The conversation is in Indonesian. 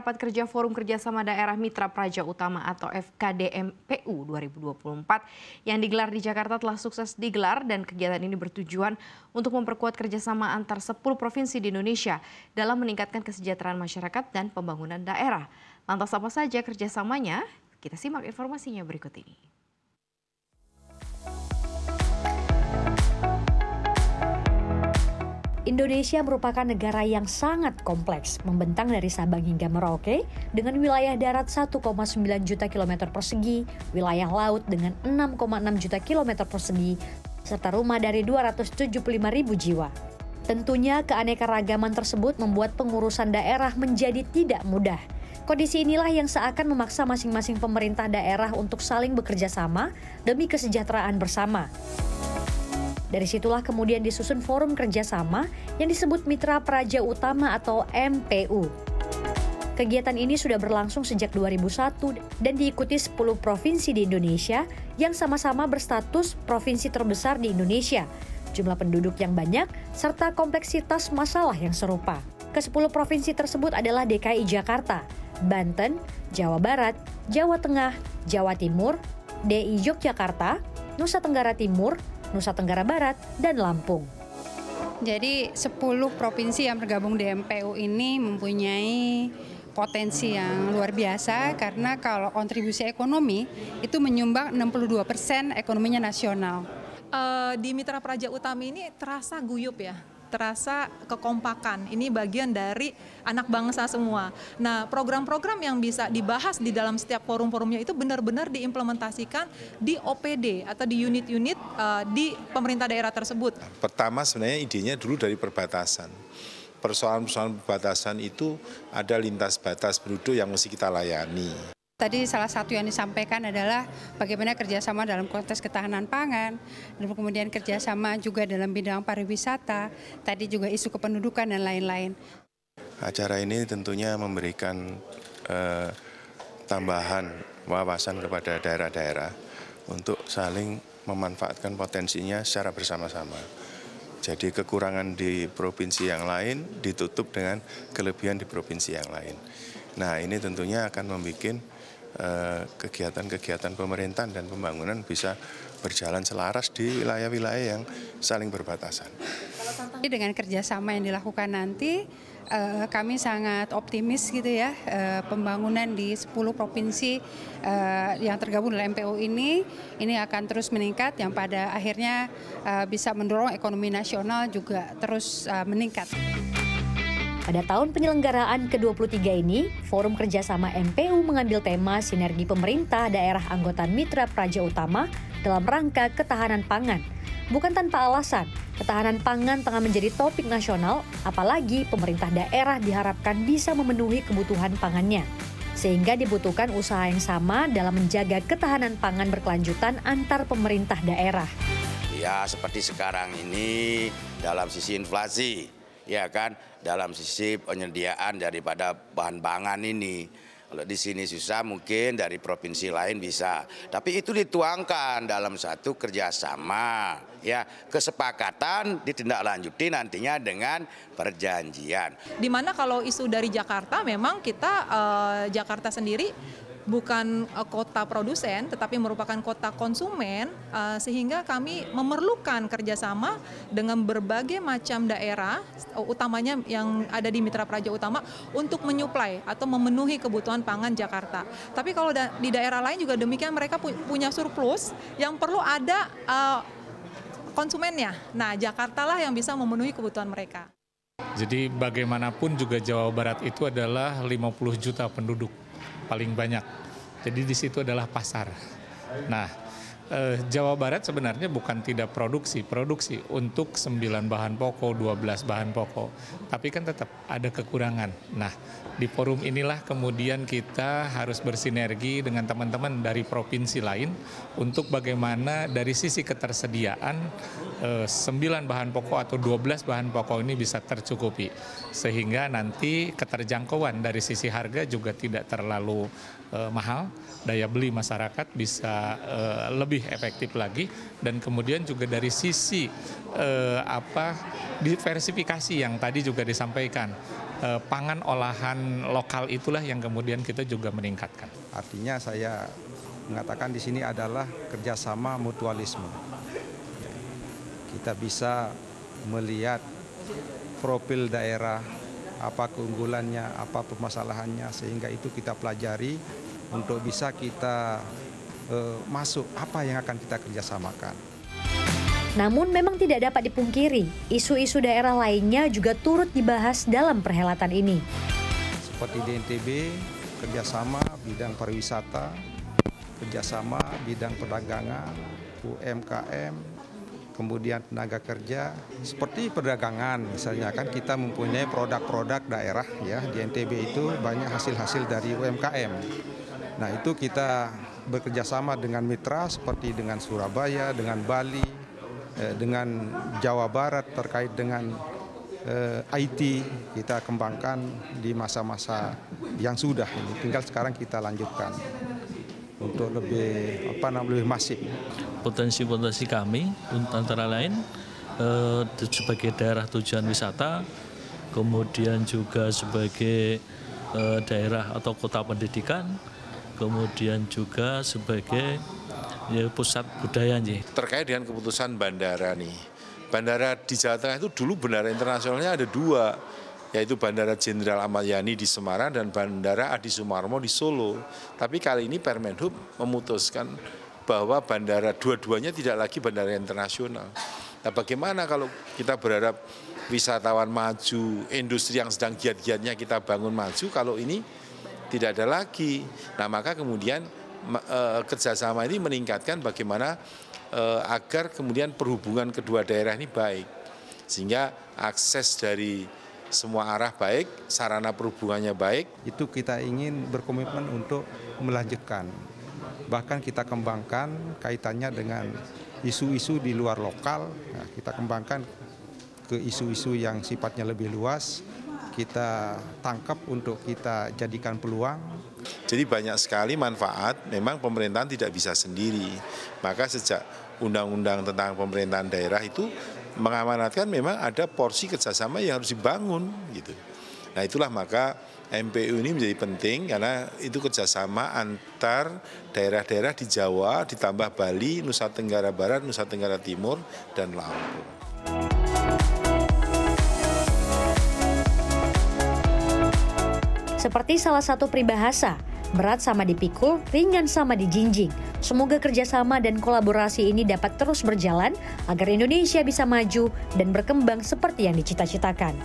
Rapat Kerja Forum Kerjasama Daerah Mitra Praja Utama atau FKDMPU 2024 yang digelar di Jakarta telah sukses digelar dan kegiatan ini bertujuan untuk memperkuat kerjasama antar 10 provinsi di Indonesia dalam meningkatkan kesejahteraan masyarakat dan pembangunan daerah. Lantas apa saja kerjasamanya? Kita simak informasinya berikut ini. Indonesia merupakan negara yang sangat kompleks, membentang dari Sabang hingga Merauke dengan wilayah darat 1,9 juta kilometer persegi, wilayah laut dengan 6,6 juta kilometer persegi, serta rumah dari 275.000 jiwa. Tentunya keanekaragaman tersebut membuat pengurusan daerah menjadi tidak mudah. Kondisi inilah yang seakan memaksa masing-masing pemerintah daerah untuk saling bekerja sama demi kesejahteraan bersama. Dari situlah kemudian disusun forum kerjasama yang disebut Mitra Praja Utama atau MPU. Kegiatan ini sudah berlangsung sejak 2001 dan diikuti 10 provinsi di Indonesia yang sama-sama berstatus provinsi terbesar di Indonesia, jumlah penduduk yang banyak, serta kompleksitas masalah yang serupa. Ke-10 provinsi tersebut adalah DKI Jakarta, Banten, Jawa Barat, Jawa Tengah, Jawa Timur, DI Yogyakarta, Nusa Tenggara Timur, Nusa Tenggara Barat, dan Lampung. Jadi 10 provinsi yang tergabung di MPU ini mempunyai potensi yang luar biasa karena kalau kontribusi ekonomi itu menyumbang 62% ekonominya nasional. Di Mitra Praja Utama ini terasa guyup ya, terasa kekompakan. Ini bagian dari anak bangsa semua. Nah, program-program yang bisa dibahas di dalam setiap forum-forumnya itu benar-benar diimplementasikan di OPD atau di unit-unit di pemerintah daerah tersebut. Pertama sebenarnya idenya dulu dari perbatasan. Persoalan-persoalan perbatasan itu ada lintas batas penduduk yang mesti kita layani. Tadi salah satu yang disampaikan adalah bagaimana kerjasama dalam konteks ketahanan pangan, dan kemudian kerjasama juga dalam bidang pariwisata, tadi juga isu kependudukan dan lain-lain. Acara ini tentunya memberikan tambahan wawasan kepada daerah-daerah untuk saling memanfaatkan potensinya secara bersama-sama. Jadi kekurangan di provinsi yang lain ditutup dengan kelebihan di provinsi yang lain. Nah, ini tentunya akan membuat kegiatan-kegiatan pemerintahan dan pembangunan bisa berjalan selaras di wilayah-wilayah yang saling berbatasan. Dengan kerjasama yang dilakukan nanti, kami sangat optimis gitu ya, pembangunan di 10 provinsi yang tergabung dalam MPU ini akan terus meningkat, yang pada akhirnya bisa mendorong ekonomi nasional juga terus meningkat. Pada tahun penyelenggaraan ke-23 ini, Forum Kerjasama MPU mengambil tema sinergi pemerintah daerah anggota Mitra Praja Utama dalam rangka ketahanan pangan. Bukan tanpa alasan, ketahanan pangan tengah menjadi topik nasional, apalagi pemerintah daerah diharapkan bisa memenuhi kebutuhan pangannya. Sehingga dibutuhkan usaha yang sama dalam menjaga ketahanan pangan berkelanjutan antar pemerintah daerah. Ya, seperti sekarang ini dalam sisi inflasi, ya kan, dalam sisi penyediaan daripada bahan pangan ini. Kalau di sini susah, mungkin dari provinsi lain bisa. Tapi itu dituangkan dalam satu kerjasama, ya, kesepakatan ditindaklanjuti nantinya dengan perjanjian. Dimana kalau isu dari Jakarta, memang kita Jakarta sendiri bukan kota produsen, tetapi merupakan kota konsumen, sehingga kami memerlukan kerjasama dengan berbagai macam daerah, utamanya yang ada di Mitra Praja Utama, untuk menyuplai atau memenuhi kebutuhan pangan Jakarta. Tapi kalau di daerah lain juga demikian, mereka punya surplus yang perlu ada konsumennya. Nah, Jakarta lah yang bisa memenuhi kebutuhan mereka. Jadi bagaimanapun juga Jawa Barat itu adalah 50 juta penduduk. Paling banyak. Jadi di situ adalah pasar. Nah, Jawa Barat sebenarnya bukan tidak produksi untuk 9 bahan pokok, 12 bahan pokok. Tapi kan tetap ada kekurangan. Nah, di forum inilah kemudian kita harus bersinergi dengan teman-teman dari provinsi lain untuk bagaimana dari sisi ketersediaan 9 bahan pokok atau 12 bahan pokok ini bisa tercukupi. Sehingga nanti keterjangkauan dari sisi harga juga tidak terlalu mahal, daya beli masyarakat bisa lebih lebih efektif lagi, dan kemudian juga dari sisi diversifikasi yang tadi juga disampaikan, pangan olahan lokal itulah yang kemudian kita juga meningkatkan. Artinya saya mengatakan di sini adalah kerjasama mutualisme. Kita bisa melihat profil daerah, apa keunggulannya, apa permasalahannya, sehingga itu kita pelajari untuk bisa kita masuk apa yang akan kita kerjasamakan. Namun memang tidak dapat dipungkiri, isu-isu daerah lainnya juga turut dibahas dalam perhelatan ini. Seperti di NTB, kerjasama bidang pariwisata, kerjasama bidang perdagangan, UMKM, kemudian tenaga kerja, seperti perdagangan misalnya kan kita mempunyai produk-produk daerah ya, di NTB itu banyak hasil-hasil dari UMKM. Nah itu kita bekerjasama dengan mitra seperti dengan Surabaya, dengan Bali, dengan Jawa Barat terkait dengan IT kita kembangkan di masa-masa yang sudah ini. Tinggal sekarang kita lanjutkan untuk lebih masif. Potensi-potensi kami antara lain sebagai daerah tujuan wisata, kemudian juga sebagai daerah atau kota pendidikan, kemudian juga sebagai pusat budaya. Terkait dengan keputusan bandara nih, bandara di Jawa Tengah itu dulu bandara internasionalnya ada 2, yaitu Bandara Jenderal Ahmad Yani di Semarang dan Bandara Adi Sumarmo di Solo. Tapi kali ini Permenhub memutuskan bahwa bandara dua-duanya tidak lagi bandara internasional. Nah bagaimana kalau kita berharap wisatawan maju, industri yang sedang giat-giatnya kita bangun maju, kalau ini tidak ada lagi. Nah maka kemudian kerjasama ini meningkatkan bagaimana agar kemudian perhubungan kedua daerah ini baik. Sehingga akses dari semua arah baik, sarana perhubungannya baik. Itu kita ingin berkomitmen untuk melanjutkan. Bahkan kita kembangkan kaitannya dengan isu-isu di luar lokal. Nah, kita kembangkan ke isu-isu yang sifatnya lebih luas. Kita tangkap untuk kita jadikan peluang. Jadi banyak sekali manfaat, memang pemerintahan tidak bisa sendiri. Maka sejak undang-undang tentang pemerintahan daerah itu mengamanatkan memang ada porsi kerjasama yang harus dibangun gitu. Nah itulah maka MPU ini menjadi penting karena itu kerjasama antar daerah-daerah di Jawa, ditambah Bali, Nusa Tenggara Barat, Nusa Tenggara Timur, dan Lampung. Seperti salah satu peribahasa, berat sama dipikul, ringan sama dijinjing. Semoga kerjasama dan kolaborasi ini dapat terus berjalan agar Indonesia bisa maju dan berkembang seperti yang dicita-citakan.